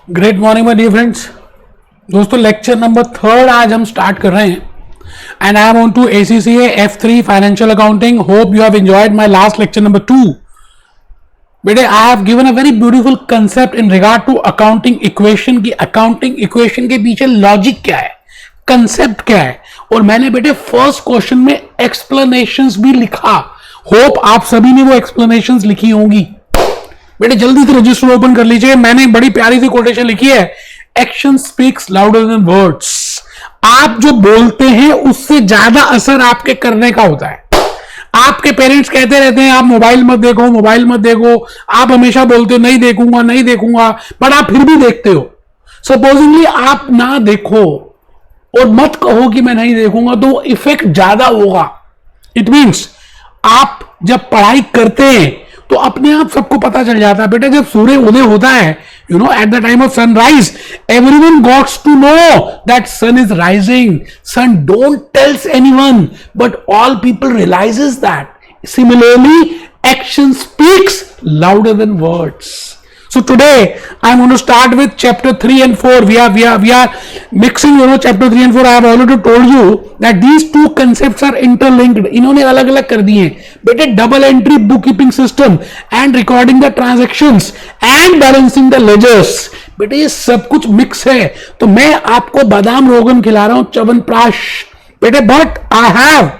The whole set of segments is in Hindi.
Great morning my dear friends. दोस्तों लेक्चर नंबर 3 आज हम स्टार्ट कर रहे हैं and I am on to ACCA F3 financial accounting. Hope you have enjoyed my last lecture number 2। बेटे I have given a very beautiful concept in regard to accounting equation की अकाउंटिंग इक्वेशन के पीछे लॉजिक क्या है, कंसेप्ट क्या है, और मैंने बेटे फर्स्ट क्वेश्चन में एक्सप्लेनेशंस भी लिखा। होप आप सभी ने वो एक्सप्लेनेशंस लिखी होंगी। बेटे जल्दी से रजिस्टर ओपन कर लीजिए। मैंने बड़ी प्यारी सी कोटेशन लिखी है, action speaks louder than words. आप जो बोलते हैं उससे ज्यादा असर आपके करने का होता है। आपके पेरेंट्स कहते रहते हैं आप मोबाइल मत देखो, मोबाइल मत देखो। आप हमेशा बोलते हो नहीं देखूंगा नहीं देखूंगा, बट आप फिर भी देखते हो। सपोजिंगली आप ना देखो और मत कहो कि मैं नहीं देखूंगा, तो इफेक्ट ज्यादा होगा। इट मीन्स आप जब पढ़ाई करते हैं तो अपने आप सबको पता चल जाता है। बेटा जब सूर्य उदय होता है, you know, at the time of sunrise, everyone gots to know that sun is rising. Sun don't tells anyone, but all people realises that. Similarly action speaks louder than words. So today I'm going to start with chapter 3 and 4. We are mixing, you know, chapter 3 and 4. I have already told you that these two concepts are interlinked. इन्होंने अलग अलग कर दिए बेटे, double entry book keeping system and recording the transactions and balancing the ledgers. बेटे ये सब कुछ मिक्स है, तो मैं आपको बादाम रोगन खिला रहा हूं, च्यवनप्राश बेटे। But I have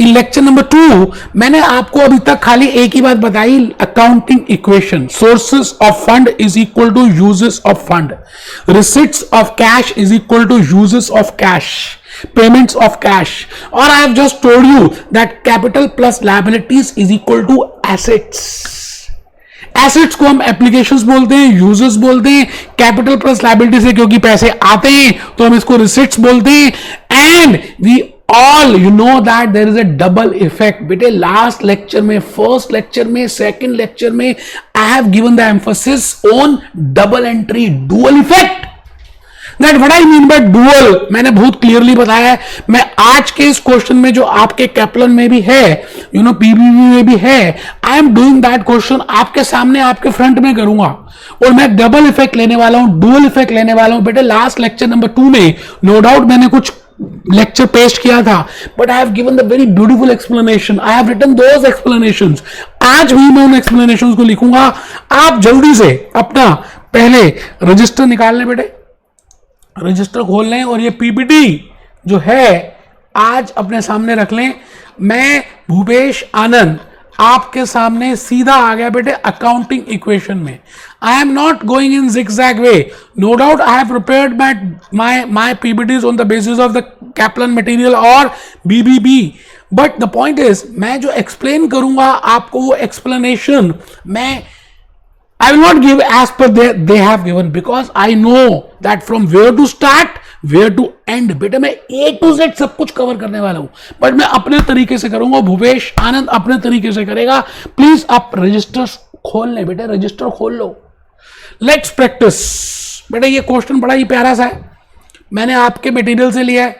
in lecture number 2 मैंने आपको अभी तक खाली एक ही बात बताई, accounting equation. Sources of fund is equal to uses of fund, receipts of cash is equal to uses of cash, payments of cash. और I have just told you that capital plus liabilities is equal to assets. Assets को हम एप्लीकेशंस बोलते हैं, यूजर्स बोलते हैं। कैपिटल प्लस लायबिलिटी से क्योंकि पैसे आते हैं तो हम इसको रिसिट्स बोलते हैं। And we all you know that there is a double effect. बेटे लास्ट लेक्चर में, फर्स्ट लेक्चर में, सेकंड लेक्चर में I have given the emphasis on double entry, dual effect. That what I mean by dual मैंने बहुत क्लियरली बताया है। मैं आज के इस क्वेश्चन में जो आपके कैप्लन में भी है, यू नो, पीबीबी में भी है, I am doing that question आपके सामने, आपके फ्रंट में करूंगा, और मैं डबल इफेक्ट लेने वाला हूं, डुअल इफेक्ट लेने वाला हूं। बेटे लास्ट लेक्चर नंबर 2 में नो डाउट मैंने कुछ लेक्चर पेस्ट किया था, but I have given the very beautiful explanation. I have written those explanations. आज भी मैं उन एक्सप्लेनेशंस को लिखूंगा। आप जल्दी से अपना पहले रजिस्टर निकाल लें बेटे, रजिस्टर खोल लें और ये पीपीटी जो है आज अपने सामने रख लें। मैं भूपेश आनंद आपके सामने सीधा आ गया बेटे अकाउंटिंग इक्वेशन में। I am not going in zigzag way, no doubt I have prepared my PPTs on the basis of the Kaplan material और BBB, but the point is मैं जो एक्सप्लेन करूंगा आपको वो एक्सप्लेनेशन मैं I will not give as per they have given, because I know that from where to start, where to end. बेटे मैं A to Z सब कुछ कवर करने वाला हूं, बट मैं अपने तरीके से करूंगा, भूपेश आनंद अपने तरीके से करेगा। प्लीज आप रजिस्टर खोल लें बेटे, रजिस्टर खोल लो। Let's practice. बेटे ये क्वेश्चन बड़ा ही प्यारा सा है, मैंने आपके मटेरियल से लिया है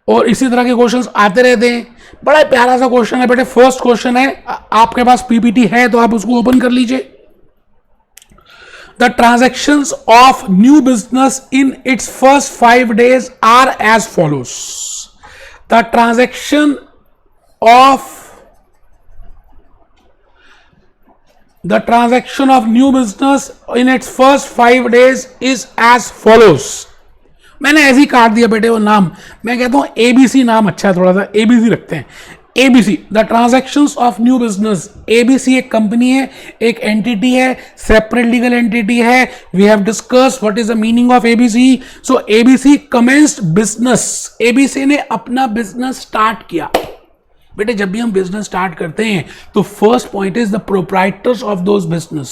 और इसी तरह के क्वेश्चंस आते रहते हैं। बड़ा प्यारा सा क्वेश्चन है बेटे। फर्स्ट क्वेश्चन है, आपके पास पीपीटी है तो आप उसको ओपन कर लीजिए। The transactions of new business in its first 5 days are as follows. The transaction of new business in its first 5 days is as follows. मैंने ऐसे ही काट दिया बेटे वो नाम। मैं कहता हूं ABC नाम अच्छा है, थोड़ा सा ABC रखते हैं। ABC, the transactions of new business. ABC एक कंपनी है, एक एंटिटी है, सेपरेट लीगल एंटिटी है। We have discussed what is the meaning of ABC. So ABC commenced business. ABC ने अपना बिजनेस स्टार्ट किया। बेटे जब भी हम बिजनेस स्टार्ट करते हैं तो first point is the proprietors of those business,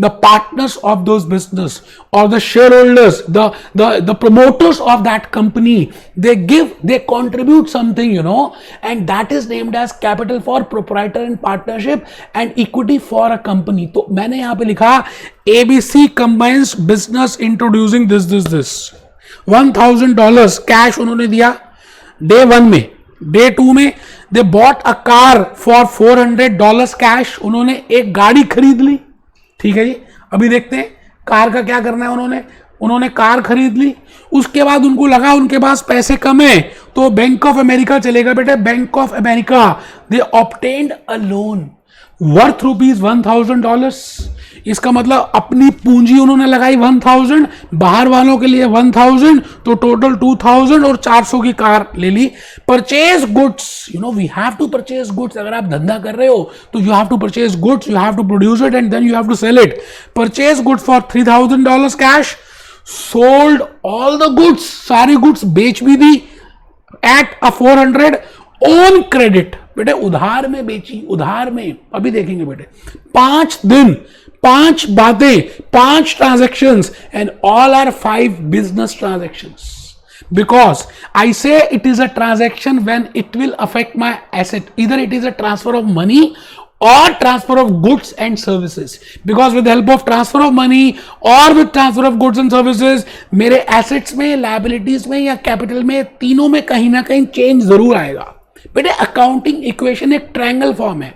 the partners of those business, और the shareholders, the promoters of that company, they contribute something, you know, and that is named as capital for proprietor and partnership and equity for a company. तो मैंने यहां पे लिखा ABC combines business introducing this $1,000 cash उन्होंने दिया डे 1 में। डे 2 में they bought a car for $400 cash, उन्होंने एक गाड़ी खरीद ली। ठीक है जी, अभी देखते हैं कार का क्या करना है उन्होंने कार खरीद ली, उसके बाद उनको लगा उनके पास पैसे कम है तो बैंक ऑफ अमेरिका चलेगा बेटे, bank of America they obtained a loan worth $1,000। इसका मतलब अपनी पूंजी उन्होंने लगाई 1,000, बाहर वालों के लिए 1,000, तो टोटल 2,000 और 400 की कार ले ली। Purchase goods, we have to purchase goods. अगर आप धंधा कर रहे हो तो you have to purchase goods, you have to produce it and then you have to sell it. Purchase goods for $3,000 cash, sold all the goods, सारी गुड्स बेच भी दी एट अ 400 ऑन क्रेडिट। बेटे उधार में बेची, उधार में, अभी देखेंगे बेटे। 5 दिन, 5 बातें, 5 transactions and all are 5 business transactions, because I say it is a transaction when it will affect my asset, either it is a transfer of money or transfer of goods and services, because with the help of transfer of money or with transfer of goods and services मेरे assets में, liabilities में या capital में, तीनों में कहीं ना कहीं change जरूर आएगा। बेटे अकाउंटिंग इक्वेशन एक ट्रायंगल फॉर्म है।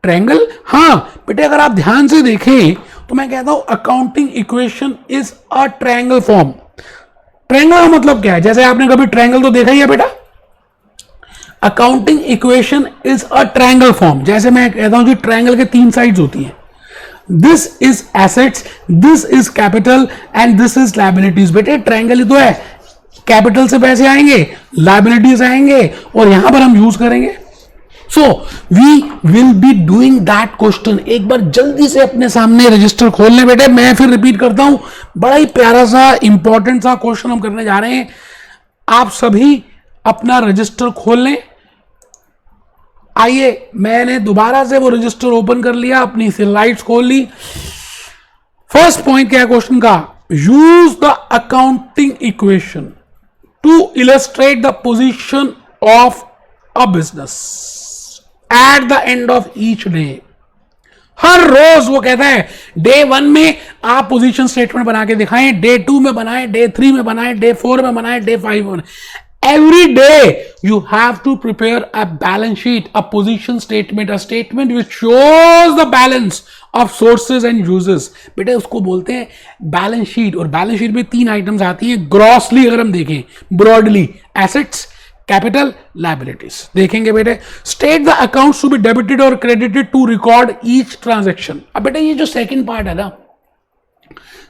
ट्रायंगल, हाँ बेटे अगर आप ध्यान से देखें तो मैं कहता हूं accounting equation is a triangle form. Triangle का मतलब क्या है? जैसे आपने कभी ट्रायंगल तो देखा ही है बेटा। Accounting equation is a triangle form. जैसे मैं कहता हूं कि ट्रायंगल के 3 साइड्स होती हैं, this is assets, this is capital and this is liabilities. बेटे ट्रायंगल ही तो है, कैपिटल से पैसे आएंगे, लायबिलिटीज आएंगे और यहां पर हम यूज करेंगे। So we will be doing that question. एक बार जल्दी से अपने सामने रजिस्टर खोल लें बेटे। मैं फिर रिपीट करता हूं, बड़ा ही प्यारा सा इंपॉर्टेंट सा क्वेश्चन हम करने जा रहे हैं। आप सभी अपना रजिस्टर खोल लें। आइए, मैंने दोबारा से वो रजिस्टर ओपन कर लिया, अपनी स्लाइड्स खोल ली। फर्स्ट पॉइंट क्या है क्वेश्चन का? Use the accounting equation to illustrate the position of a business at the end of each day। हर रोज वो कहता है डे 1 में आप पोजीशन स्टेटमेंट बना के दिखाएं, डे 2 में बनाएं, डे 3 में बनाएं, डे 4 में बनाएं, डे 5 में बनाएं। Every day you have to prepare a balance sheet, a position statement, a statement which shows the balance of sources and uses। बेटे उसको बोलते हैं बैलेंस शीट। और बैलेंस शीट में 3 आइटम्स आती हैं ग्रॉसली, अगर हम देखें ब्रॉडली, एसेट्स, कैपिटल, लायबिलिटीज। देखेंगे बेटे, state the accounts to be debited और credited to record each transaction. अब बेटे ये जो सेकंड पार्ट है ना,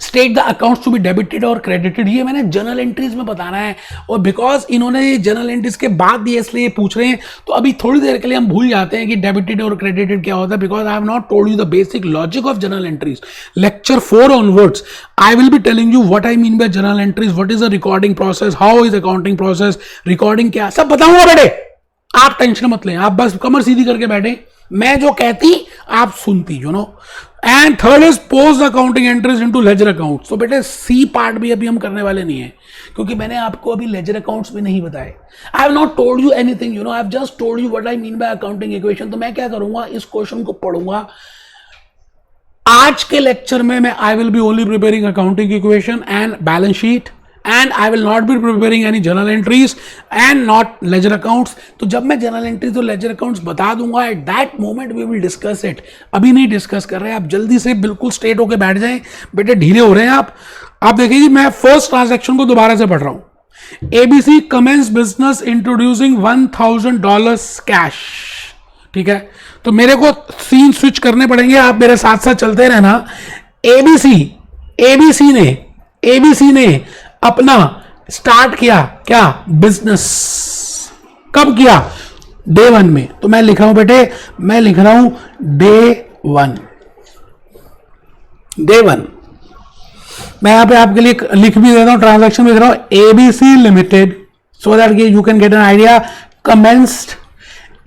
state the accounts to be debited और क्रेडिटेड, ये मैंने जर्नल एंट्रीज में बताना है। और बिकॉज इन्होंने ये जर्नल एंट्रीज के बाद दिए इसलिए पूछ रहे हैं, तो अभी थोड़ी देर के लिए हम भूल जाते हैं कि डेबिटेड और क्रेडिटेड क्या होता है, because I have not told you the basic logic of journal entries. Lecture 4 onwards I will be telling you what I mean by journal entries, what is the recording process, how is accounting process, recording क्या, सब बताऊंगा बेटे। आप टेंशन मत लें, आप बस कमर सीधी करके बैठे, मैं जो कहती आप सुनती, you know. And third is post accounting entries into ledger accounts. तो बेटे सी पार्ट भी अभी हम करने वाले नहीं है, क्योंकि मैंने आपको अभी लेजर अकाउंट्स भी नहीं बताए। I have not told you anything, you know, I have just told you what I mean by accounting equation. तो मैं क्या करूंगा, इस क्वेश्चन को पढ़ूंगा आज के लेक्चर में। मैं I will be only preparing accounting equation and balance sheet, and I will not be preparing any journal entries and not ledger accounts। तो जब मैं journal entries और ledger accounts बता दूंगा, at that moment we will discuss it। अभी नहीं डिस्कस कर रहे हैं, आप जल्दी से बिल्कुल स्ट्रेट होके बैठ जाएं बेटे, ढीले हो रहे हैं आप देखिए जी, मैं फर्स्ट ट्रांजैक्शन को दोबारा से पढ़ रहा हूं। ABC commence business introducing $1,000 cash. ठीक है, तो मेरे को सीन स्विच करने पड़ेंगे, आप मेरे साथ साथ चलते रहना। ABC ने अपना स्टार्ट किया क्या, बिजनेस। कब किया? डे 1 में। तो मैं लिख रहा हूं बेटे, मैं लिख रहा हूं डे 1। मैं यहां पे आपके लिए लिख भी देता हूं, ट्रांजैक्शन लिख रहा हूं ABC limited, so that you can get an idea. Commenced,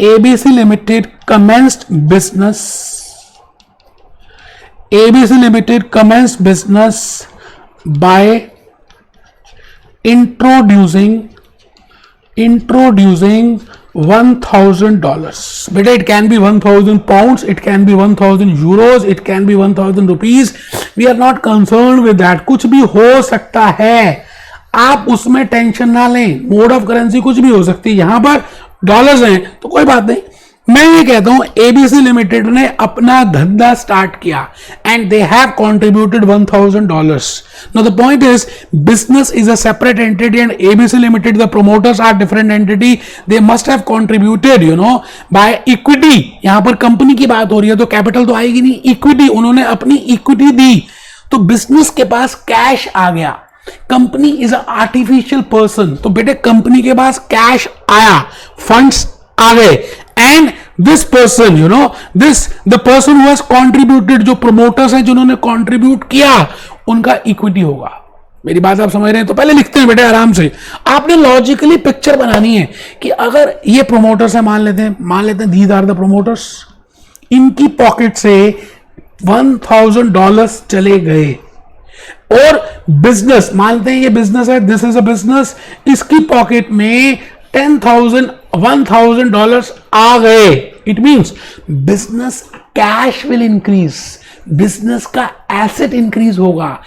ABC limited commenced business, ABC limited commenced business by introducing $1,000। बेटा it can be 1,000 pounds, it can be 1,000 euros, it can be 1,000 rupees। we are not concerned with that। कुछ भी हो सकता है, आप उसमें टेंशन ना लें। मोड ऑफ करेंसी कुछ भी हो सकती है, यहां पर डॉलर्स हैं तो कोई बात नहीं। मैं ये कहता हूं एबीसी लिमिटेड ने अपना धंधा स्टार्ट किया and they have contributed $1,000. Now the point is business is a separate entity and ABC limited the promoters are different entity. They must have contributed by equity. यहां पर कंपनी की बात हो रही है तो कैपिटल तो आएगी नहीं, इक्विटी. उन्होंने अपनी इक्विटी दी तो बिजनेस के पास कैश आ गया. Company is a artificial person. तो बेटे कंपनी के पास कैश आया, फंड्स आ गए and this person the person who has contributed, जो प्रोमोटर्स हैं जिन्होंने कंट्रीब्यूट किया, उनका इक्विटी होगा. मेरी बात आप समझ रहे हैं? तो पहले लिखते हैं बेटे आराम से. आपने लॉजिकली पिक्चर बनानी है कि अगर ये प्रोमोटर्स है, मान लेते हैं दीज आर द प्रोमोटर्स, इनकी पॉकेट से $1,000 चले गए और बिजनेस, मानते हैं ये बिजनेस है, दिस इज अ बिजनेस, इसकी पॉकेट में $1,000 आ गए. It means business cash will increase, business का एसेट इंक्रीज होगा,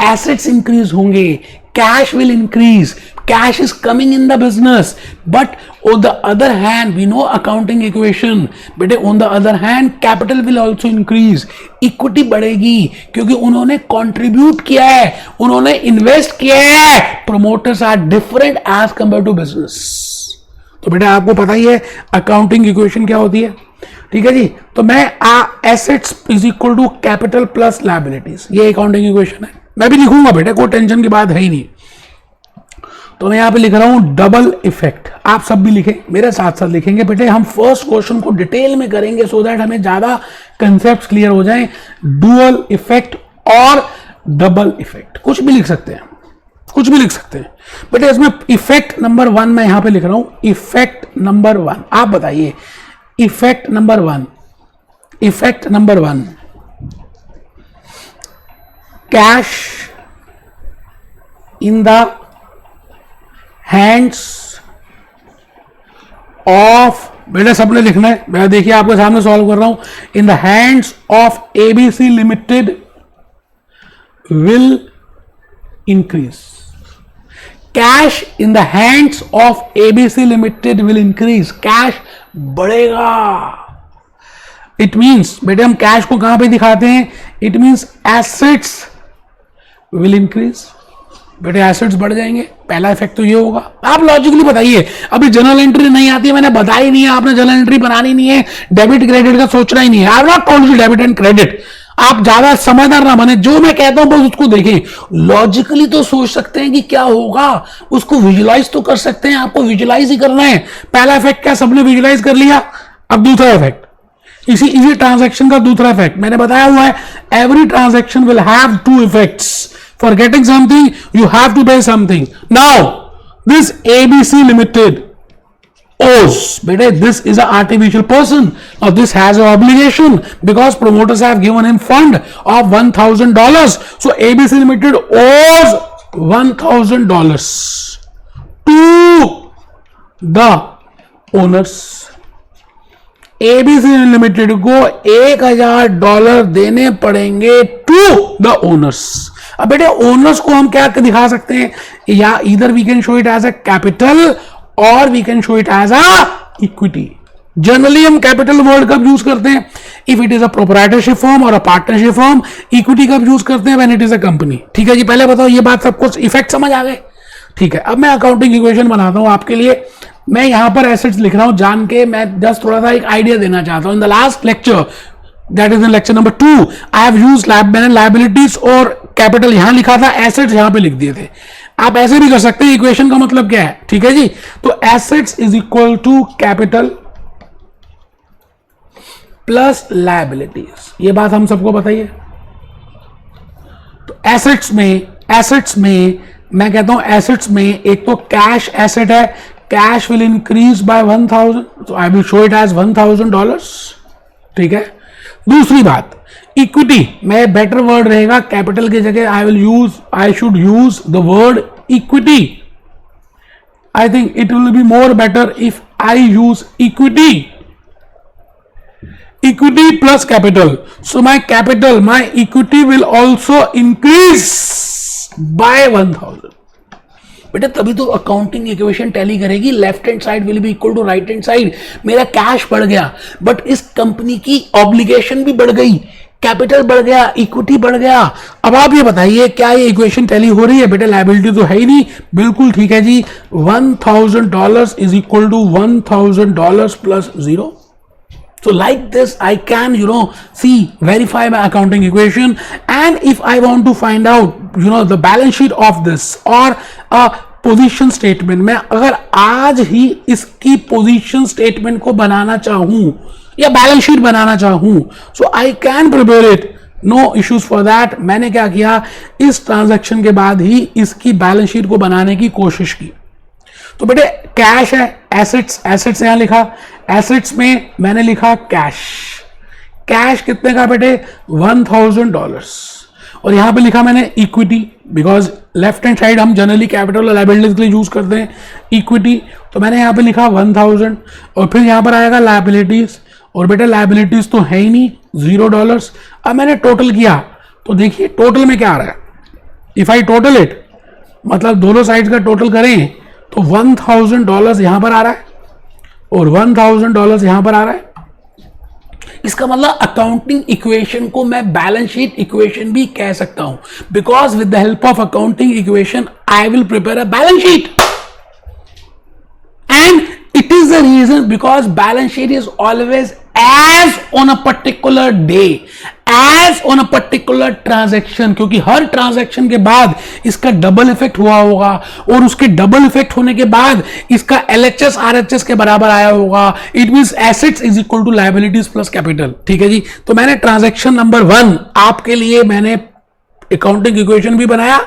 एसेट्स इंक्रीज होंगे, cash will increase, cash is coming in the business. But on the other hand, we know accounting equation, बेटे on the other hand capital will also increase, equity बढ़ेगी क्योंकि उन्होंने contribute किया है, उन्होंने invest किया है. Promoters are different as compared to business. तो बेटा आपको पता ही है accounting equation क्या होती है, ठीक है जी. तो मैं assets is equal to capital plus liabilities, ये accounting equation है. मैं भी लिखूंगा बेटे, कोई टेंशन की बात है ही नहीं. तो मैं यहां पे लिख रहा हूं डबल इफेक्ट. आप सब भी लिखें, मेरे साथ साथ लिखेंगे बेटे. हम फर्स्ट क्वेश्चन को डिटेल में करेंगे सो दैट हमें ज्यादा कंसेप्ट क्लियर हो जाएं. डुअल इफेक्ट और डबल इफेक्ट, कुछ भी लिख सकते हैं, कुछ भी लिख सकते हैं बेटे. इसमें इफेक्ट नंबर 1 मैं यहां पे लिख रहा हूं. इफेक्ट नंबर 1 आप बताइए. Effect number 1, effect number 1, cash in the hands of, बेटा सबने लिखना है. मैं देखिए आपके सामने सॉल्व कर रहा हूं. In the hands of ABC limited will increase. Cash in the hands of ABC limited will increase, cash बढ़ेगा. इट मींस बेटे हम कैश को कहां पे दिखाते हैं? It means assets will increase. बेटे एसेट्स बढ़ जाएंगे. पहला इफेक्ट तो ये होगा. आप लॉजिकली बताइए. अभी जनरल एंट्री नहीं आती है, मैंने बताई नहीं है, आपने जनरल एंट्री बनानी नहीं है, डेबिट क्रेडिट का सोचना ही नहीं है. I have not told you debit and credit. आप ज्यादा समझदार ना बने, जो मैं कहता हूं बस उसको देखें. लॉजिकली तो सोच सकते हैं कि क्या होगा, उसको विजुलाइज तो कर सकते हैं. आपको विजुलाइज ही करना है. पहला इफेक्ट क्या सबने विजुलाइज कर लिया. अब दूसरा इफेक्ट, इसी ट्रांजैक्शन का दूसरा इफेक्ट मैंने बताया हुआ है. Every transaction will have 2 effects. For getting something, you have to pay something. Now, this ABC Limited owes. Beta, this is an artificial person. Now, this has an obligation because promoters have given him fund of $1,000. So, ABC Limited owes $1,000 to the owners. ABC Limited को $1,000 देने पड़ेंगे to the owners. अब बेटे ओनर्स को हम क्या दिखा सकते हैं? या इधर we can show it as a capital or we can show it as a equity. Generally हम कैपिटल वर्ड कब यूज करते हैं? If it is a proprietorship form or a partnership form. Equity कब यूज करते हैं? When it is a company. ठीक है जी, पहले बताओ ये बात सबको इफेक्ट समझ आ गए? ठीक है, अब मैं अकाउंटिंग इक्वेशन बनाता हूं आपके लिए. मैं यहां पर एसेट्स लिख रहा हूं जान के, मैं जस्ट थोड़ा सा एक आइडिया देना चाहता हूं. In the last lecture, that is in lecture number 2, I have used liabilities और कैपिटल यहां लिखा था, एसेट्स यहां पे लिख दिए थे. आप ऐसे भी कर सकते हैं. इक्वेशन का मतलब क्या है? ठीक है जी, तो assets is equal to capital plus liabilities. ये बात हम सबको बताइए. तो एसेट्स में मैं कहता हूं एसेट्स में एक तो कैश एसेट है, कैश विल इंक्रीज बाय 1,000, तो I will show it as $1,000. ठीक है. दूसरी बात, इक्विटी में बेटर वर्ड रहेगा, कैपिटल की जगह I should use the word equity. I think it will be more better if I use equity plus capital. So my equity will also increase by 1,000. बेटा तभी तो अकाउंटिंग इक्वेशन टैली करेगी, left hand side will be equal to right hand side. मेरा कैश बढ़ गया बट इस कंपनी की ऑब्लिगेशन भी बढ़ गई, कैपिटल बढ़ गया, इक्विटी बढ़ गया। अब आप ये बताइए क्या ये इक्वेशन टैली हो रही है? बेटा लायबिलिटी तो है ही नहीं। बिल्कुल ठीक है जी, $1000 is equal to $1000 plus 0। So like this I can see verify my accounting equation, and if I want to find out the balance sheet of this or a position statement, मैं अगर आज ही इसकी पोजीशन स्टेटमेंट को बनाना चाहूं या बैलेंस शीट बनाना चाहूं, so I can prepare it, no issues for that. मैंने क्या किया, इस ट्रांजैक्शन के बाद ही इसकी बैलेंस शीट को बनाने की कोशिश की। तो बेटे कैश है, एसेट्स यहां लिखा, एसेट्स में मैंने लिखा कैश। कैश कितने का बेटे? $1000। और यहां पे लिखा मैंने equity, because left hand side हम जनरली कैपिटल और लायबिलिटीज के लिए यूज करते हैं इक्विटी। तो मैंने यहां पे लिखा 1000, और फिर यहां पर आएगा लायबिलिटीज, और बेटा लायबिलिटीज तो है ही नहीं, $0। अब मैंने टोटल किया तो देखिए टोटल में क्या आ रहा है। इफ आई टोटल इट, मतलब दोनों साइड का टोटल करें तो $1000 यहां पर आ रहा है और $1000 यहां पर आ रहा है। इसका मतलब अकाउंटिंग इक्वेशन को मैं बैलेंस शीट इक्वेशन भी कह सकता हूं, because with the help of accounting equation I will prepare a balance sheet, and it is the reason because balance sheet is always as on a particular day, as on a particular transaction, क्योंकि हर ट्रांजैक्शन के बाद इसका डबल इफेक्ट हुआ होगा, और उसके डबल इफेक्ट होने के बाद इसका LHS RHS के बराबर आया होगा। It means assets is equal to liabilities plus capital. ठीक है जी, तो मैंने ट्रांजैक्शन नंबर 1 आपके लिए मैंने अकाउंटिंग इक्वेशन भी बनाया,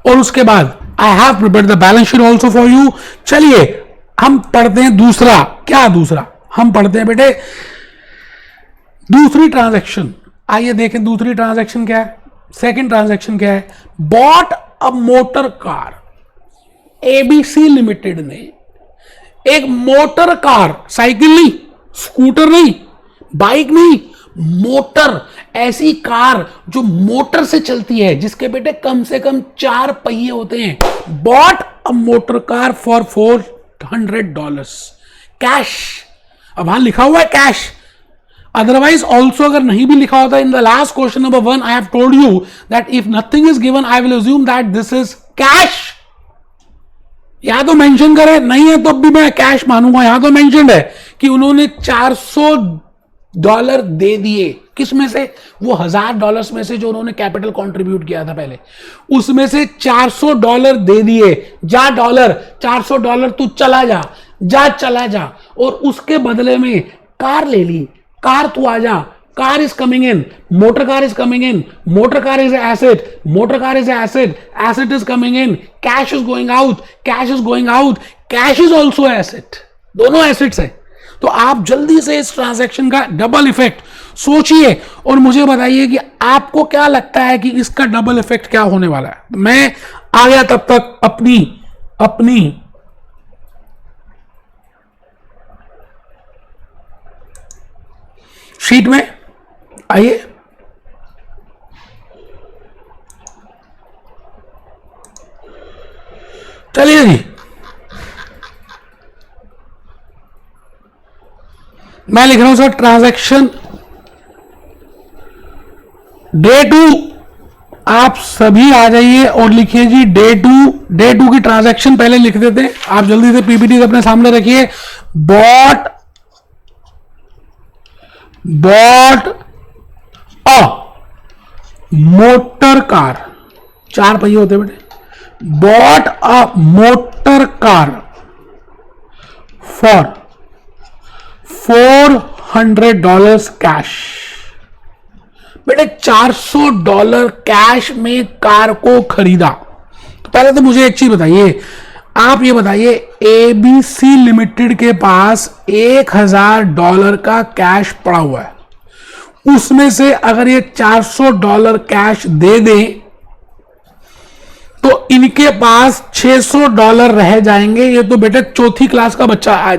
और उसके बाद आई have prepared the balance sheet also for you. चलिए हम पढ़ते हैं दूसरा। क्या दूसरा? हम पढ़ते हैं बेटे दूसरी ट्रांजैक्शन। आइए देखें दूसरी ट्रांजैक्शन क्या है। सेकंड ट्रांजैक्शन क्या है? Bought a motor car. ABC limited ने एक मोटर कार, साइकिल नहीं, स्कूटर नहीं, बाइक नहीं, मोटर, ऐसी कार जो मोटर से चलती है, जिसके बेटे कम से कम 4 पहिए होते हैं। Bought a motor car for $400 cash. अब वहां लिखा हुआ है कैश, अदरवाइज ऑल्सो अगर नहीं भी लिखा होता, in the last question number 1 I have told you that if nothing is given I will assume that this is cash. यहां तो मेंशन करे, नहीं है तो भी मैं कैश मानूंगा। यहां तो मेंशन है कि उन्होंने $400 दे दिए। किस में से? वो $1000 में से जो उन्होंने कैपिटल कंट्रीब्यूट किया था पहले, उसमें से $400 दे दिए। जा डॉलर, $400 तू चला जा, चला जा, और उसके बदले में कार ले ली। कार तू आ जा, car is coming in, motor car is coming in, motor car is asset, motor car is asset, asset is coming in, cash is going out, cash is going out, cash is also asset, दोनों एसेट्स है। तो आप जल्दी से इस ट्रांजैक्शन का डबल इफेक्ट सोचिए और मुझे बताइए कि आपको क्या लगता है कि इसका डबल इफेक्ट क्या होने वाला है। मैं आ गया तब तक अपनी शीट में। आइए चलिए जी, मैं लिख रहा हूं सर ट्रांजैक्शन डे 2। आप सभी आ जाइए और लिखिए जी डे 2 की ट्रांजैक्शन पहले लिख देते हैं। आप जल्दी से पीपीटी अपने सामने रखिए। बॉट अ मोटर कार, 4 पहिए होते बेटे। Bought a motor car for $400 cash. बेटे $400 कैश में कार को खरीदा। तो पहले तो मुझे एक चीज बताइए, आप ये बताइए ABC लिमिटेड के पास $1000 का कैश पड़ा हुआ है, उसमें से अगर ये $400 कैश दे दें तो इनके पास $600 रह जाएंगे। ये तो बेटे चौथी क्लास का बच्चा,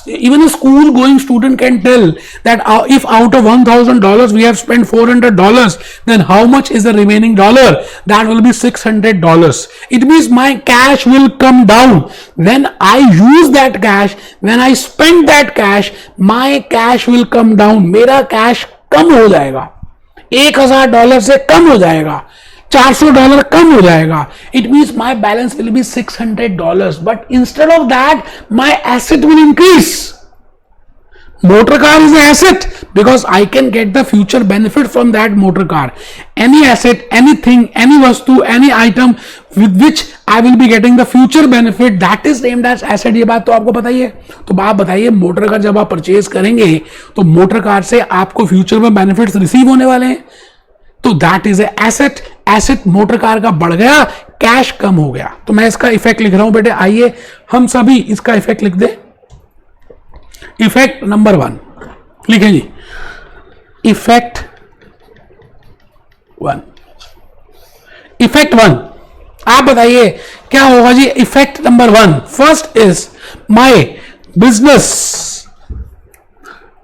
even school going student can tell that if out of $1000 we have spent $400, then how much is the remaining dollar? That will be $600. It means my cash will come down when I use that cash, when I spend that cash, my cash will come down. मेरा कैश कम हो जाएगा, $1000 से कम हो जाएगा, $400 कम हो जाएगा. It means my balance will be $600, but instead of that my asset will increase. Motor car is an asset because I can get the future benefit from that motor car. Any asset, anything, any vastu, any item with which I will be getting the future benefit, that is named as asset. ये बात तो आपको पता ही है. तो आप बताइए, मोटर कार जब आप परचेज करेंगे तो मोटर कार से आपको फ्यूचर में बेनिफिट्स रिसीव होने वाले हैं, तो that is asset. Asset motor car का बढ़ गया, कैश कम हो गया. तो मैं इसका इफेक्ट लिख रहा हूं बेटे. आइए हम सभी इसका इफेक्ट लिख दें. इफेक्ट नंबर 1 लिखें जी. इफेक्ट 1. इफेक्ट 1 आप बताइए क्या होगा जी. Effect number 1, first is my business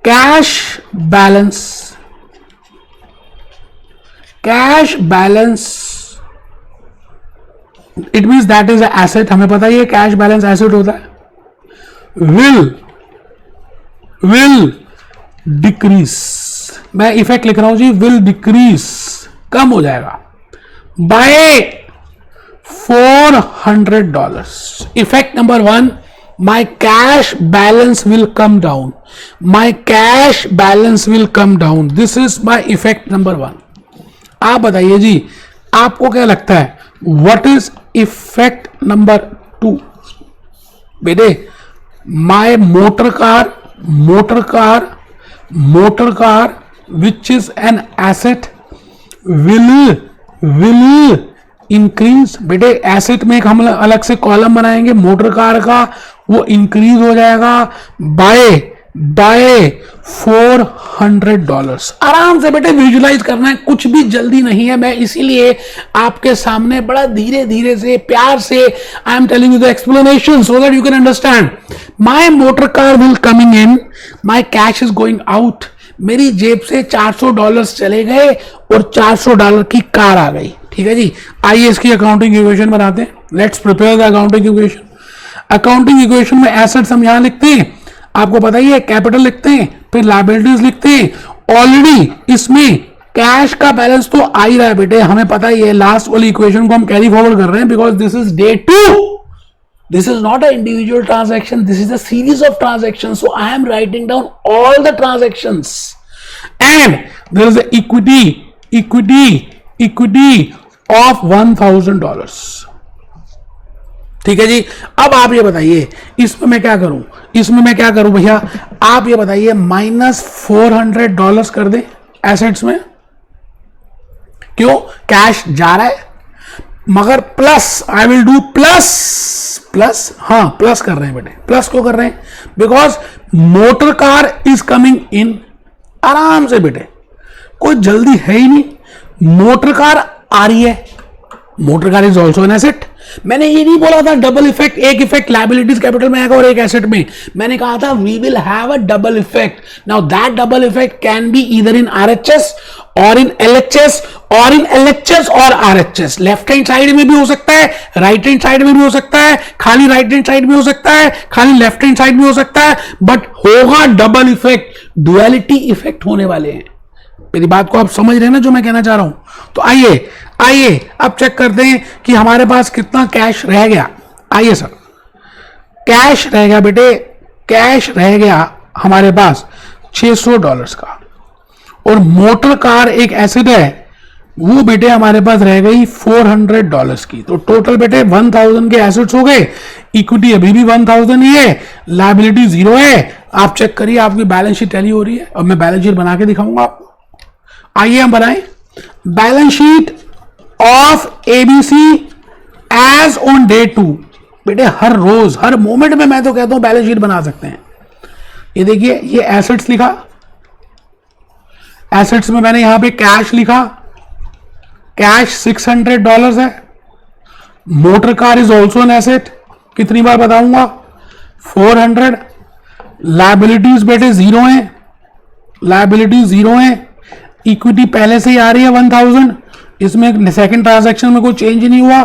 cash balance. Cash balance, it means that is asset. हमें पता ही है कैश बैलेंस एसेट होता है. Will decrease. मैं इफेक्ट लिख रहा हूं जी. विल डिक्रीज, कम हो जाएगा by $400. Effect number 1, my cash balance will come down. My cash balance will come down. This is my effect number 1. आप बताइए जी, आपको क्या लगता है व्हाट इज इफेक्ट नंबर 2? बेटे my motor car which is an asset will increase. बेटे एसेट में एक हम अलग से कॉलम बनाएंगे. मोटर कार का वो इंक्रीज हो जाएगा बाय $400. आराम से बेटे विजुलाइज करना है, कुछ भी जल्दी नहीं है. मैं इसीलिए आपके सामने बड़ा धीरे धीरे से प्यार से I am telling you the explanation so that you can understand. My motor car will coming in, my cash is going out. मेरी जेब से $400 चले गए और $400 की कार आ गई. ठीक है जी. आइए इसकी अकाउंटिंग इक्वेशन बनाते हैं. Let's prepare the accounting equation. Accounting equation में एसेट्स हम यहां लिखते हैं, आपको पता ही है. कैपिटल लिखते हैं, फिर लायबिलिटीज लिखते हैं. ऑलरेडी इसमें कैश का बैलेंस तो आ ही रहा है बेटे, हमें पता ही है. लास्ट वाली इक्वेशन को हम कैरी फॉरवर्ड कर रहे हैं because this is day 2. This is not a individual transaction, this is a series of transaction. So I am writing down all the transactions and there is equity of $1000. ठीक है जी. अब आप ये बताइए इसमें मैं क्या करूं, भैया आप ये बताइए. -$400 कर दें एसेट्स में. क्यों? कैश जा रहा है, मगर plus I will do plus. हाँ प्लस कर रहे हैं बेटे. प्लस क्यों कर रहे हैं? Because motor car is coming in. आराम से बेटे, कोई जल्दी है ही नहीं. मोटर कार आ रही है. Motor car is also an asset. मैंने ये नहीं बोला था डबल इफेक्ट, एक इफेक्ट लायबिलिटीज कैपिटल में आएगा और एक एसेट में. मैंने कहा था we will have a double effect. Now that double effect can be either in RHS or in LHS or in LHS or RHS. Left hand side में भी हो सकता है, राइट हैंड साइड में भी हो सकता है, खाली राइट हैंड साइड में हो सकता है, खाली लेफ्ट हैंड साइड में हो सकता है, बट होगा डबल इफेक्ट. डुअलिटी इफेक्ट होने वाले हैं. मेरी बात को आप समझ रहे हैं ना जो मैं कहना चाह रहा हूं? तो आइए अब चेक करते हैं कि हमारे पास कितना कैश रह गया. आइए सर, कैश रह गया बेटे, कैश रह गया हमारे पास $600 का. और मोटर कार एक एसेट है, वो बेटे हमारे पास रह गई $400 की. तो टोटल बेटे 1000 के एसेट्स हो गए. इक्विटी अभी भी 1000 ही है, लायबिलिटी 0 है. आप चेक करिए, आपकी बैलेंस शीट टैली हो रही है. और मैं बैलेंस शीट बना के दिखाऊंगा आपको. आइए हम बनाएं balance sheet of ABC as on day 2. बेटे हर रोज हर मोमेंट में मैं तो कहता हूं बैलेंस शीट बना सकते हैं. ये देखिए, ये एसेट्स लिखा. एसेट्स में मैंने यहां पे कैश लिखा. कैश $600 है. Motor car is also an asset, कितनी बार बताऊंगा, 400। लायबिलिटीज बेटे जीरो है, लायबिलिटीज जीरो है, इक्विटी पहले से ही आ रही है 1000, इसमें सेकंड ट्रांजैक्शन में कोई चेंज नहीं हुआ।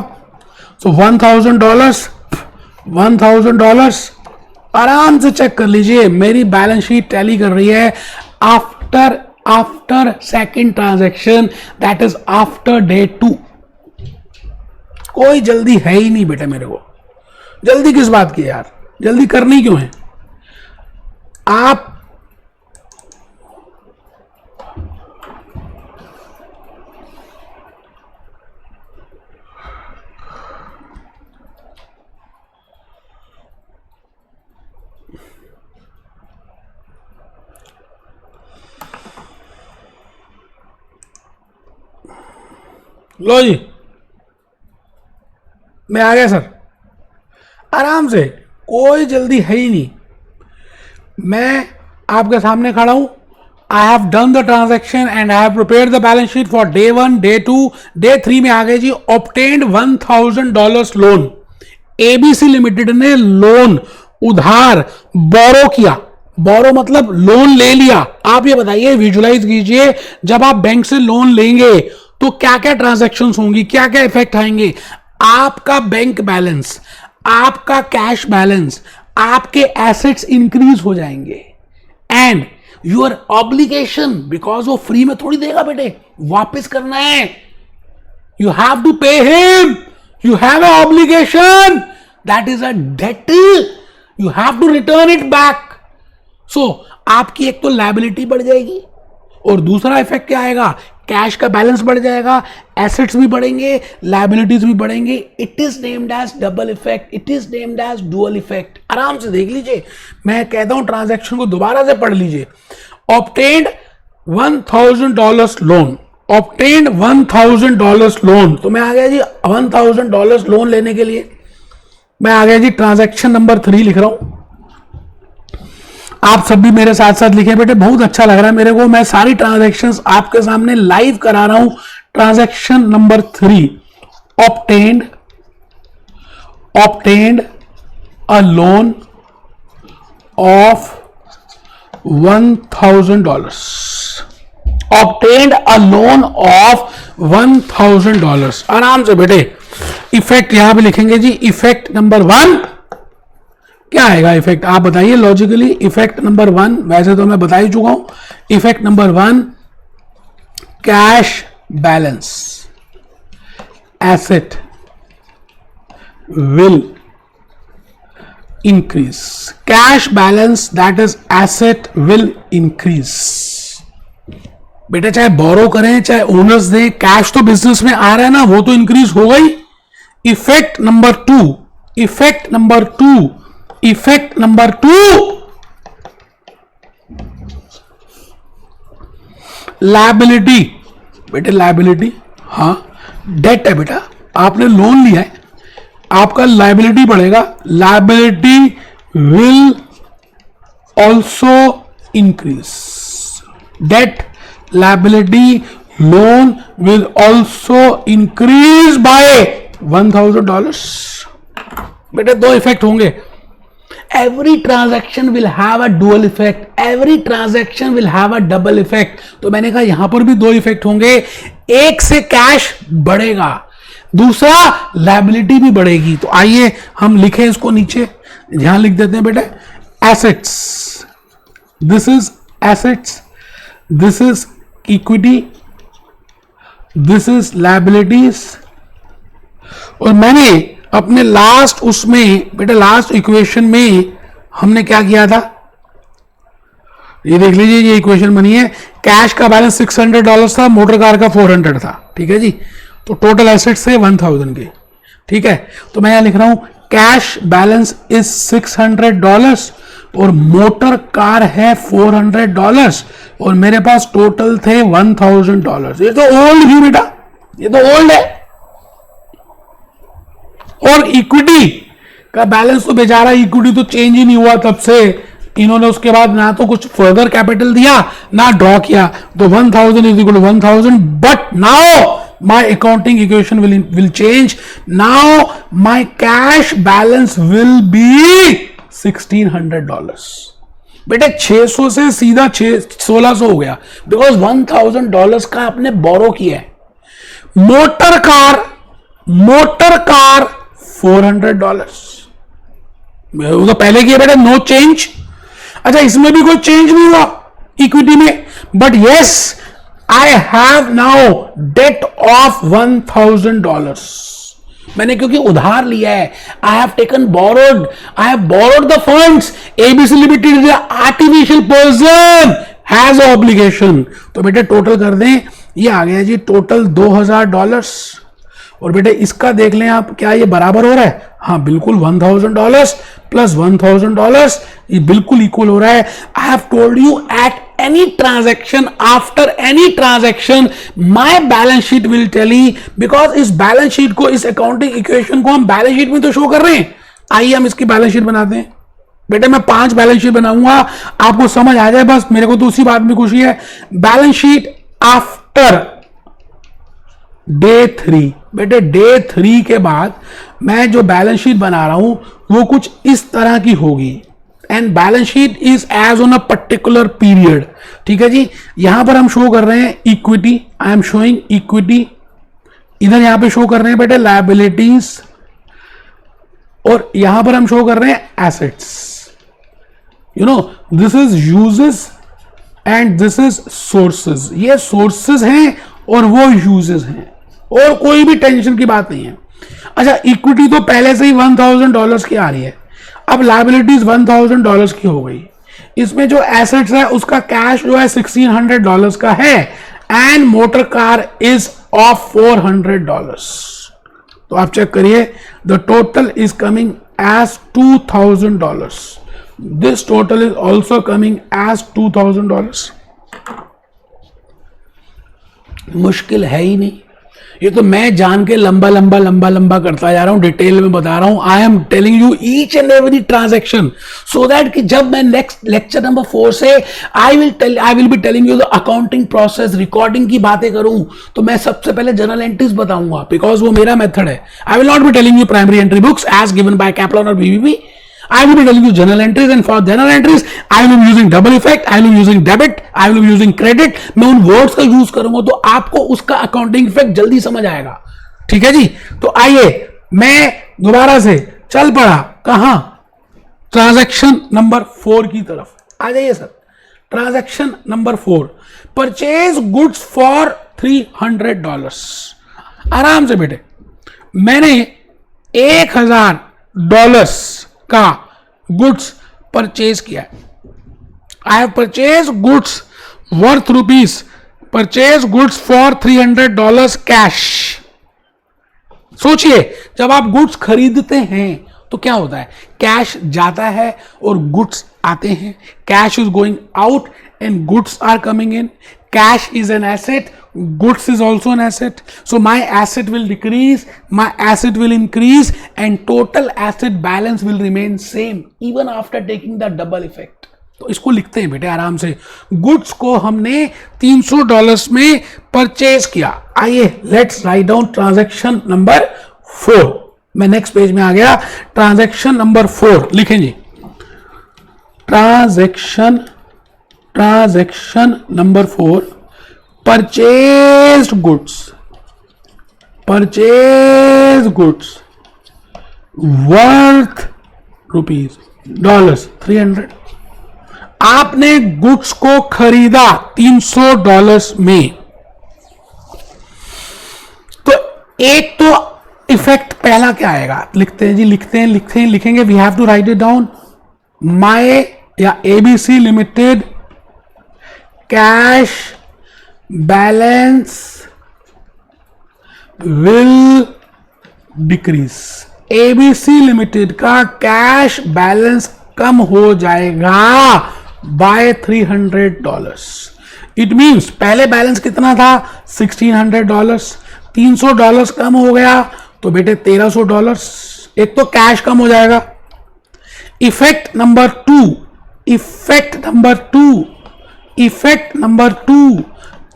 सो $1000, $1000 आराम से चेक कर लीजिए, मेरी बैलेंस शीट टैली कर रही है after second transaction, that is after day 2। कोई जल्दी है ही नहीं बेटा मेरे को, जल्दी किस बात की यार, जल्दी करनी क्यों है आप। लो जी, मैं आ गया सर, आराम से, कोई जल्दी है ही नहीं। मैं आपके सामने खड़ा हूं, I have done the transaction and I have prepared the balance sheet for day 1, day 2, day 3 में आ गए जी। ऑब्टेन्ड $1000 लोन, एबीसी लिमिटेड ने लोन उधार बोरो किया, बोरो मतलब लोन ले लिया। आप ये बताइए, विजुलाइज कीजिए, जब आप बैंक से लोन लेंगे तो क्या क्या ट्रांजैक्शंस होंगी, क्या क्या इफेक्ट आएंगे। आपका बैंक बैलेंस, आपका कैश बैलेंस, आपके एसेट्स इंक्रीज हो जाएंगे एंड योर ऑब्लिगेशन, बिकॉज वो फ्री में थोड़ी देगा बेटे, वापस करना है, you have to pay him, you have a obligation, that is a debt, you have to return it back. So आपकी एक तो लायबिलिटी बढ़ जाएगी और दूसरा इफेक्ट क्या आएगा, कैश का बैलेंस बढ़ जाएगा, एसेट्स भी बढ़ेंगे, लायबिलिटीज भी बढ़ेंगे। It is named as double effect, it is named as dual effect. आराम से देख लीजिए, मैं कहता हूं ट्रांजैक्शन को दोबारा से पढ़ लीजिए। ऑब्टेन्ड $1000 लोन, ऑब्टेन्ड $1000 लोन, तो मैं आ गया जी $1000 लोन लेने के लिए, मैं आ गया जी ट्रांजैक्शन नंबर 3 लिख रहा हूं। आप सब भी मेरे साथ साथ लिखे बेटे, बहुत अच्छा लग रहा है मेरे को, मैं सारी ट्रांजैक्शंस आपके सामने लाइव करा रहा हूं। Transaction number 3, obtained a loan of $1000, obtained a loan of $1000। आराम से बेटे, इफेक्ट यहां पे लिखेंगे जी। इफेक्ट नंबर 1 क्या आएगा, इफेक्ट आप बताइए लॉजिकली। इफेक्ट नंबर 1 वैसे तो मैं बता ही चुका हूं। Effect number 1, cash balance, asset will increase, cash balance that is asset will increase. बेटा चाहे बोरो करें चाहे ओनर्स दें, कैश तो बिजनेस में आ रहा है ना, वो तो इंक्रीज होगा ही। Effect number 2, effect number 2, effect number 2, liability, बेटे लायबिलिटी, हाँ डेट है बेटा, आपने लोन लिया है, आपका लायबिलिटी बढ़ेगा, liability will also increase, debt liability loan will also increase by $1000। बेटे दो इफेक्ट होंगे। Every transaction will have a dual effect, every transaction will have a double effect। तो मैंने कहा यहां पर भी दो इफेक्ट होंगे, एक से कैश बढ़ेगा, दूसरा लायबिलिटी भी बढ़ेगी। तो आइए हम लिखें इसको नीचे, यहां लिख देते हैं बेटे, assets, this is assets, this is equity, this is liabilities. और मैंने अपने लास्ट उसमें बेटा, लास्ट इक्वेशन में हमने क्या किया था, ये देख लीजिए, ये इक्वेशन बनी है। कैश का बैलेंस $600 था, मोटर कार का 400 था, ठीक है जी। तो टोटल एसेट्स थे 1000 के, ठीक है। तो मैं यहां लिख रहा हूं कैश बैलेंस इज $600 और मोटर कार है $400 और मेरे पास टोटल थे $1000। ये तो ओल्ड ही बेटा, ये तो ओल्ड है। और इक्विटी का बैलेंस तो बेचारा, इक्विटी तो चेंज ही नहीं हुआ तब से, इन्होंने उसके बाद ना तो कुछ फर्दर कैपिटल दिया ना ड्रॉ किया, तो 1000 is equal to 1000। But now my accounting equation will change. Now my cash balance will be $1,600. बेटे 600 से सीधा 1600 हो गया, बिकॉज $1,000 का आपने बोरो किया है. मोटर कार $400 तो पहले किया बेटा, नो चेंज. अच्छा, इसमें भी कोई चेंज नहीं हुआ इक्विटी में, but yes I have now debt of $1,000. मैंने क्योंकि उधार लिया है, I have taken borrowed, I have borrowed the funds. ABC limited is artificial person, has obligation. तो बेटे टोटल कर दें, ये आ गया जी टोटल $2,000. और बेटे इसका देख लें आप, क्या ये बराबर हो रहा है? हाँ बिल्कुल, $1,000 प्लस $1,000 ये बिल्कुल इक्वल हो रहा है. I have told you at any transaction, after any transaction my balance sheet will tell you, because इस balance sheet को, इस accounting equation को हम balance sheet में तो शो कर रहे हैं. आइए हम इसकी balance sheet बनाते हैं. बेटे मैं 5 balance sheet बनाऊंगा, आपको समझ आ जाए बस, मेरे को तो उसी बात में खुशी है. balance sheet after day 3. बेटे day 3 के बाद मैं जो balance sheet बना रहा हूं वो कुछ इस तरह की होगी. And balance sheet is as on a particular period. ठीक है जी, यहां पर हम शो कर रहे हैं equity, I am showing equity. इधर यहां पे शो कर रहे हैं बेटे लायबिलिटीज, और यहां पर हम शो कर रहे हैं assets. You know, this is uses and this is sources. ये सोर्सेज हैं और वो यूजेस हैं, और कोई भी टेंशन की बात नहीं है. अच्छा, इक्विटी तो पहले से ही $1,000 की आ रही है. अब लायबिलिटीज $1,000 की हो गई. इसमें जो एसेट्स है उसका कैश जो है $1,600 का है, and motor car is of $400. तो आप चेक करिए, the total is coming as $2,000. This total is also coming as $2,000. मुश्किल है ही नहीं. ये तो मैं जान के लंबा लंबा करता जा रहा हूं, डिटेल में बता रहा हूं. I am telling you each and every transaction, so that कि जब मैं नेक्स्ट लेक्चर नंबर 4 से I will be telling you the accounting process, recording की बातें करूं, तो मैं सबसे पहले जनरल एंट्रीज बताऊंगा, बिकॉज वो मेरा मेथड है. I will not be telling you primary entry books as given by Kaplan or BBB. I will be telling you journal entries, and for journal entries I will be using double effect, I will be using debit, I will be using credit. मैं उन वर्ड्स का यूज करूंगा तो आपको उसका अकाउंटिंग इफेक्ट जल्दी समझ आएगा. ठीक है जी, तो आइए मैं दोबारा से चल पड़ा कहां, ट्रांजैक्शन नंबर 4 की तरफ. आ जाइए sir. Transaction number 4, purchase goods for $300. आराम से बेटे, मैंने $1,000 का गुड्स परचेज किया है. I have purchase goods worth rupees, purchase goods for $300 cash. सोचिए, जब आप गुड्स खरीदते हैं तो क्या होता है, कैश जाता है और गुड्स आते हैं. Cash is going out and goods are coming in. Cash is an asset, goods is also an asset. So my asset will decrease, my asset will increase, and total asset balance will remain same even after taking the double effect. तो इसको लिखते हैं बेटे आराम से. गुड्स को हमने $300 में परचेज किया. आइए let's write down transaction number 4. मैं नेक्स्ट पेज में आ गया. ट्रांजैक्शन नंबर 4 लिखें जी. Transaction number 4, purchase goods worth $300. आपने गुड्स को खरीदा $300 में. तो एक तो इफेक्ट पहला क्या आएगा, लिखते हैं जी, लिखेंगे. We have to write it down. My या ABC limited cash balance will decrease. ABC limited का कैश बैलेंस कम हो जाएगा बाय $300. इट मींस पहले बैलेंस कितना था, $1,600. $300 कम हो गया तो बेटे $1,300. एक तो कैश कम हो जाएगा. Effect number two,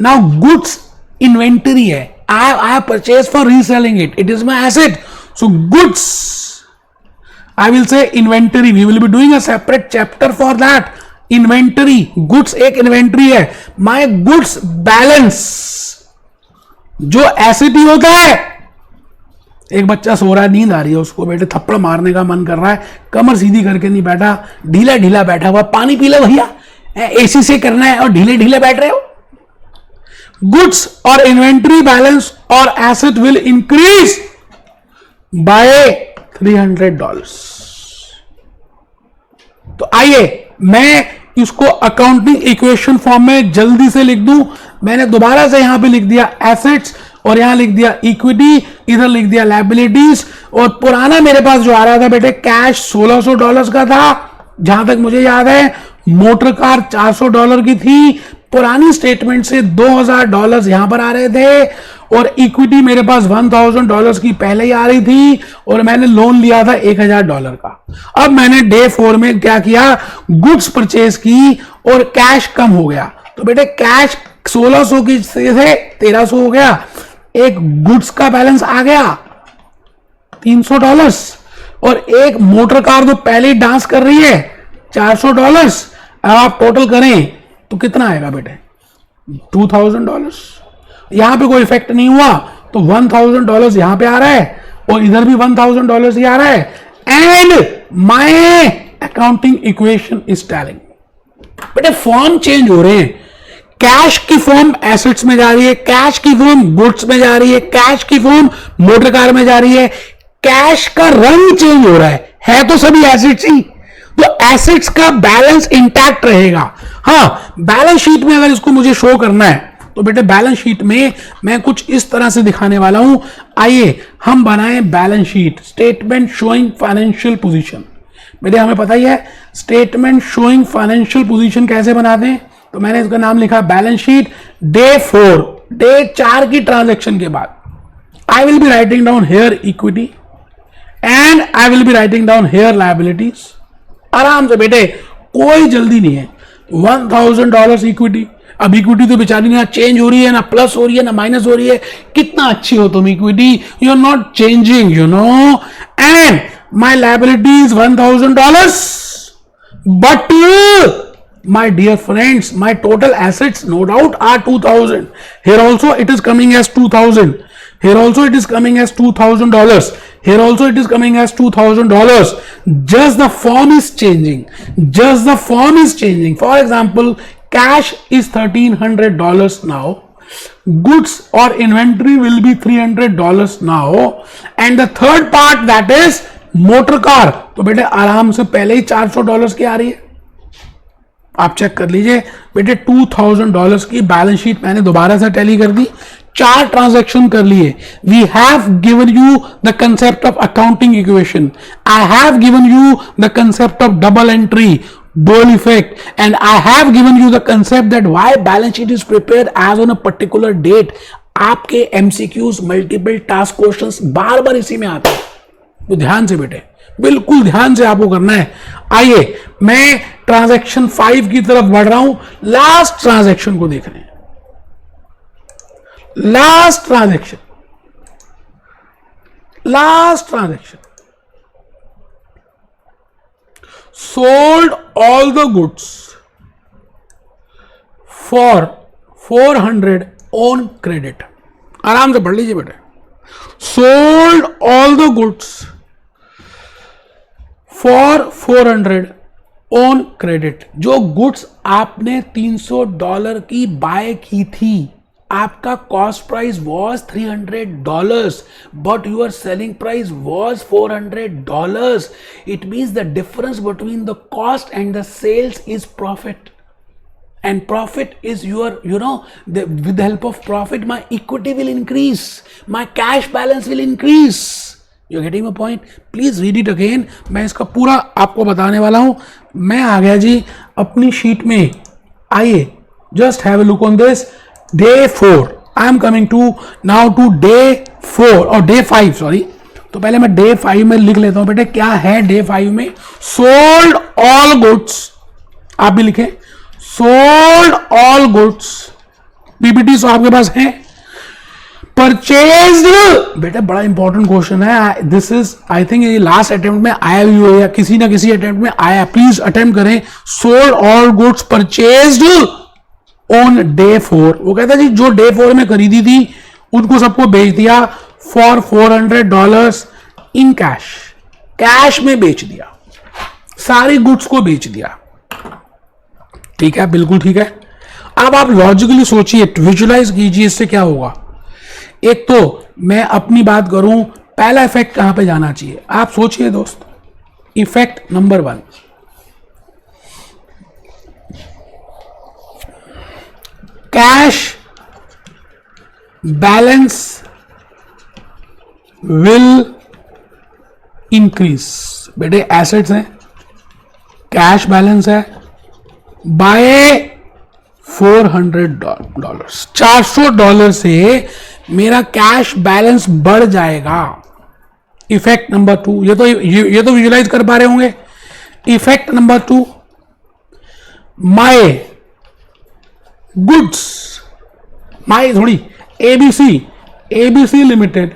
now goods inventory है, I have purchased for reselling it. It is my asset. So goods, I will say inventory. We will be doing a separate chapter for that. Inventory, goods एक inventory है. My goods balance जो एसेट ही होता है. एक बच्चा सो रहा है, नींद आ रही है उसको, बेटे थप्पड़ मारने का मन कर रहा है, कमर सीधी करके नहीं बैठा, ढीला ढीला बैठा हुआ, पानी पी लो भैया, एसी से करना है और ढीले ढीले बैठ रहे हो. गुड्स और इन्वेंट्री बैलेंस और एसेट विल इंक्रीज बाय $300. तो आइए मैं इसको अकाउंटिंग इक्वेशन फॉर्म में जल्दी से लिख दूं. मैंने दोबारा से यहां पे लिख दिया एसेट्स और यहां लिख दिया इक्विटी, इधर लिख दिया लायबिलिटीज. और पुराना मेरे पास जो आ रहा था बेटे, कैश $1600 का था जहां तक मुझे याद है. मोटर कार $400 की थी. पुरानी स्टेटमेंट से $2000 यहां पर आ रहे थे और इक्विटी मेरे पास $1000 की पहले ही आ रही थी और मैंने लोन लिया था $1000 का. अब मैंने डे 4 में क्या किया, गुड्स परचेज की और कैश कम हो गया. तो बेटे कैश 1600 की से 1300 हो गया. एक गुड्स का बैलेंस आ गया $300 और एक मोटर कार तो पहले ही डांस कर रही है $400. अब आप टोटल करें तो कितना आएगा बेटे, $2000. यहां पे कोई इफेक्ट नहीं हुआ तो $1000 यहां पे आ रहा है और इधर भी $1000 ही आ रहा है. And my accounting equation is telling, बेटे फॉर्म चेंज हो रहे हैं. कैश की फॉर्म एसेट्स में जा रही है, कैश की फॉर्म गुड्स में जा रही है, कैश की फॉर्म मोटर कार में जा रही है. कैश का रंग चेंज हो रहा है तो सभी एसेट्स ही. तो एसेट्स का बैलेंस इंटैक्ट रहेगा. हाँ, बैलेंस शीट में अगर इसको मुझे शो करना है तो बेटे बैलेंस शीट में मैं कुछ इस तरह से दिखाने वाला हूं. आइए हम बनाएं balance sheet, statement showing financial position. बेटे हमें पता ही है स्टेटमेंट शोइंग फाइनेंशियल पोजीशन कैसे बनाते हैं. तो मैंने इसका नाम लिखा बैलेंस शीट. डे 4, डे 4 की ट्रांजैक्शन के बाद I will be writing down here equity and I will be writing down here liabilities. आराम से बेटे, कोई जल्दी नहीं है. $1000 इक्विटी. अब इक्विटी तो बेचारी ना चेंज हो रही है, ना प्लस हो रही है, ना माइनस हो रही है. कितना अच्छी हो तुम equity, you are not changing, you know. And my liabilities $1000, but my dear friends, my total assets no doubt are 2000. Here also it is coming as 2000. Here also it is coming as $2000. Here also it is coming as $2000. Just the form is changing. Just the form is changing. For example, cash is $1300 now. Goods or inventory will be $300 now. And the third part, that is motor car. तो बेटे आराम से पहले ही $400 की आ रही है. आप चेक कर लीजिए बेटे, $2000 की बैलेंस शीट मैंने दोबारा से टैली कर दी. 4 ट्रांजैक्शन कर लिए. We have given you the concept of accounting equation. I have given you the concept of double entry, dual effect, and I have given you the concept that why balance sheet is prepared as on a particular date. आपके एमसीक्यूज, मल्टीपल टास्क क्वेश्चंस बार बार इसी में आते हैं. तो ध्यान से बेटे, बिल्कुल ध्यान से आपको करना है. आइए मैं ट्रांजैक्शन 5 की तरफ बढ़ रहा हूं. लास्ट ट्रांजैक्शन को देख रहे हैं. Last transaction sold all the goods for 400 on credit. आराम से पढ़ लीजिए बेटे. Sold all the goods for 400 on credit. जो गुड्स आपने $300 की बाय की थी, आपका cost price was $300 but your selling price was $400. It means the difference between the cost and the sales is profit. And profit is your, with the help of profit, my equity will increase, my cash balance will increase. You're getting my point? Please read it again. मैं इसका पूरा आपको बताने वाला हूं. मैं आ गया जी अपनी शीट में. आइए just have a look on this. Day 4. I am coming to now to day 4 और day 5 sorry. तो पहले मैं day 5 में लिख लेता हूं बेटे. क्या है day 5 में? Sold all goods. आप भी लिखें. Sold all goods. PPT तो आपके पास है. परचेज्ड, बेटा बड़ा इंपॉर्टेंट क्वेश्चन है दिस इज, आई थिंक ये लास्ट अटेम्प्ट में आया भी हो या किसी ना किसी अटेम्प्ट में आया, प्लीज अटेम्प्ट करें. Sold all goods purchased on day 4. वो कहता है जी जो डे 4 में खरीदी थी उनको सबको बेच दिया फॉर $400 इन कैश. कैश में बेच दिया, सारी गुड्स को बेच दिया. ठीक है, बिल्कुल ठीक है. अब आप लॉजिकली सोचिए, विजुलाइज कीजिए इससे क्या होगा. एक तो मैं अपनी बात करूं, पहला इफेक्ट कहां पे जाना चाहिए आप सोचिए दोस्त. Effect number 1, cash balance will increase. बेटे एसेट्स हैं, कैश बैलेंस है बाय $400. $400 से मेरा कैश बैलेंस बढ़ जाएगा. इफेक्ट नंबर 2, ये तो विजुलाइज कर पा रहे होंगे. Effect number 2, my goods, my थोड़ी ABC limited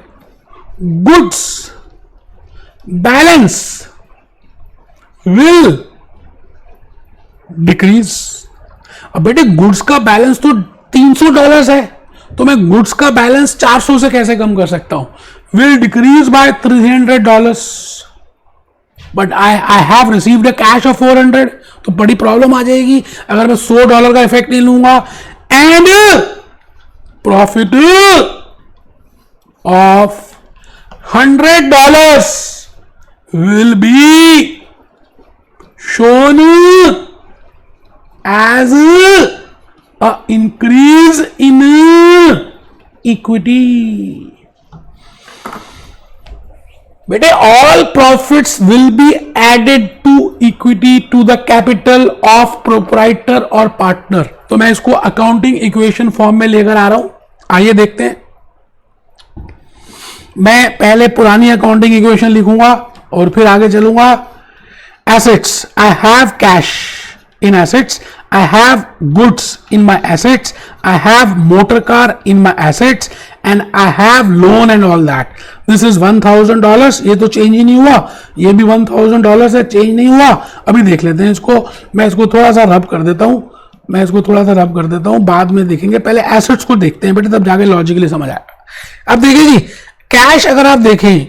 goods balance will decrease. अब बेटे गुड्स का बैलेंस तो $300 है, तो मैं गुड्स का बैलेंस 400 से कैसे कम कर सकता हूं. Will decrease by $300, but I have received a cash of 400. तो बड़ी प्रॉब्लम आ जाएगी अगर मैं $100 का इफेक्ट नहीं लूंगा. And profit of $100 will be shown as a increase in equity. बेटे all profits will be added to equity to the capital of proprietor or partner. तो मैं इसको अकाउंटिंग इक्वेशन फॉर्म में लेकर आ रहा हूं. आइए देखते हैं. मैं पहले पुरानी अकाउंटिंग इक्वेशन लिखूंगा और फिर आगे चलूंगा. Assets, I have cash in assets, I have goods in my assets, I have motor car in my assets, and I have loan and all that. This is $1,000. ये तो चेंज ही नहीं हुआ, ये भी $1,000 है, चेंज नहीं हुआ. अभी देख लेते हैं इसको. मैं इसको थोड़ा सा रब कर देता हूं, बाद में देखेंगे. पहले एसेट्स को देखते हैं बेटे, तब जाके लॉजिकली समझ आएगा. अब देखिए जी, कैश अगर आप देखें,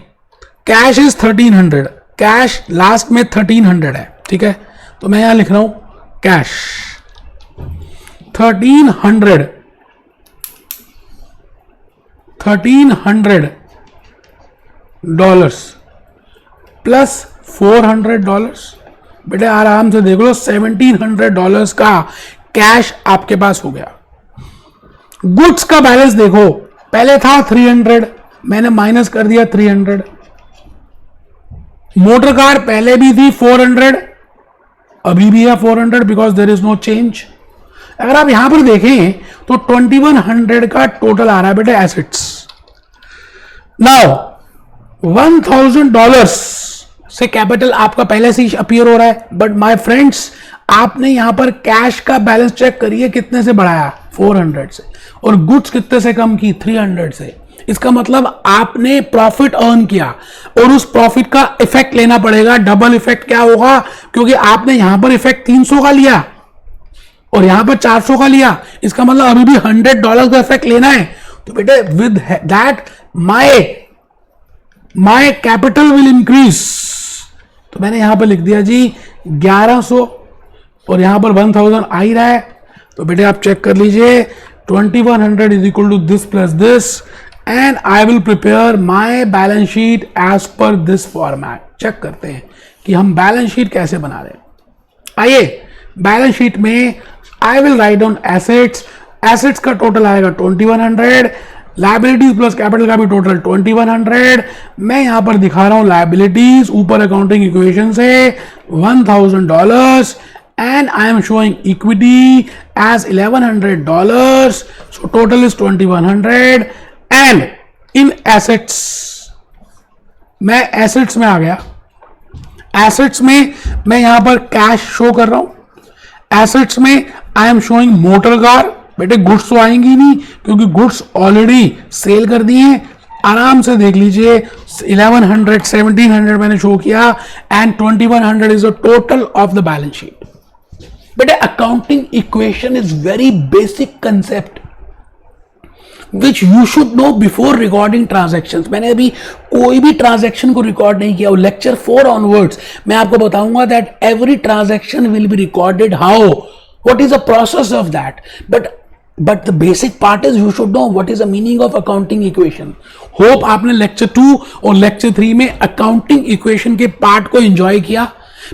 कैश इज 1300, कैश लास्ट में 1300 है. ठीक है, तो मैं यहां लिख रहा हूं कैश $1300 प्लस $400. बेटे आराम से देख लो, $1700 का कैश आपके पास हो गया. गुड्स का बैलेंस देखो, पहले था 300, मैंने माइनस कर दिया 300. मोटर कार पहले भी थी 400, अभी भी है 400 because there is no change. अगर आप यहां पर देखें तो 2100 का टोटल आ रहा है बेटे एसेट्स. नाउ $1000 से कैपिटल आपका पहले से ही अपीयर हो रहा है. बट माय फ्रेंड्स, आपने यहां पर कैश का बैलेंस चेक करिए कितने से बढ़ाया, 400 से, और गुड्स कितने से कम की, 300 से. इसका मतलब आपने प्रॉफिट अर्न किया और उस प्रॉफिट का इफेक्ट लेना पड़ेगा. डबल इफेक्ट क्या होगा, क्योंकि आपने यहां पर इफेक्ट 300 का लिया और यहां पर 400 का लिया. इसका मतलब अभी भी $100 का इफेक्ट लेना है. तो बेटे with that my capital will increase. तो मैंने यहां पर लिख दिया जी 1100 और यहां पर 1000 आ ही रहा है. तो बेटे आप चेक कर लीजिए, 2100 is equal to this plus this, and I will prepare my balance sheet as per this format. Check करते हैं कि हम बैलेंस शीट कैसे बना रहे हैं. आइए, बैलेंस शीट में I will write down assets. Assets का टोटल आएगा 2100, लाइबिलिटीज प्लस कैपिटल का भी टोटल 2100. मैं यहां पर दिखा रहा हूं लाइबिलिटीज ऊपर अकाउंटिंग इक्वेशन से $1000 and I am showing equity as $1100. So total is 2100. And in assets, मैं एसेट्स में आ गया. एसेट्स में मैं यहां पर कैश शो कर रहा हूं. एसेट्स में I am showing motor car बेटे गुड्स तो आएंगी नहीं, क्योंकि गुड्स ऑलरेडी सेल कर दिए हैं। आराम से देख लीजिए, 1100 1700 मैंने शो किया and 2100 is the total of the balance sheet. बेटे accounting equation is very basic concept which you should know before recording transaction. मैंने अभी कोई भी ट्रांजेक्शन को रिकॉर्ड नहीं किया। लेक्चर 4 ऑनवर्ड्स मैं आपको बताऊंगा that every transaction will be recorded, how, what is the process of that, but the basic part is you should know what is the meaning of accounting equation. Hope आपने लेक्चर 2 और लेक्चर 3 में अकाउंटिंग इक्वेशन के पार्ट को एंजॉय किया।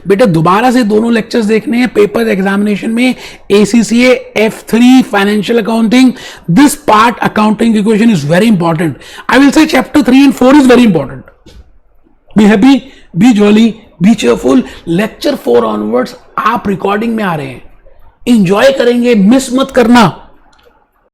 बेटे दोबारा से दोनों लेक्चर्स देखने हैं पेपर एग्जामिनेशन में, ACCA F3 financial accounting. This part accounting equation is very important. I will say chapter 3 and 4 is very important. Be happy, B jolly, B cheerful. Lecture 4 onwards आप रिकॉर्डिंग में आ रहे हैं, इंजॉय करेंगे, मिस मत करना।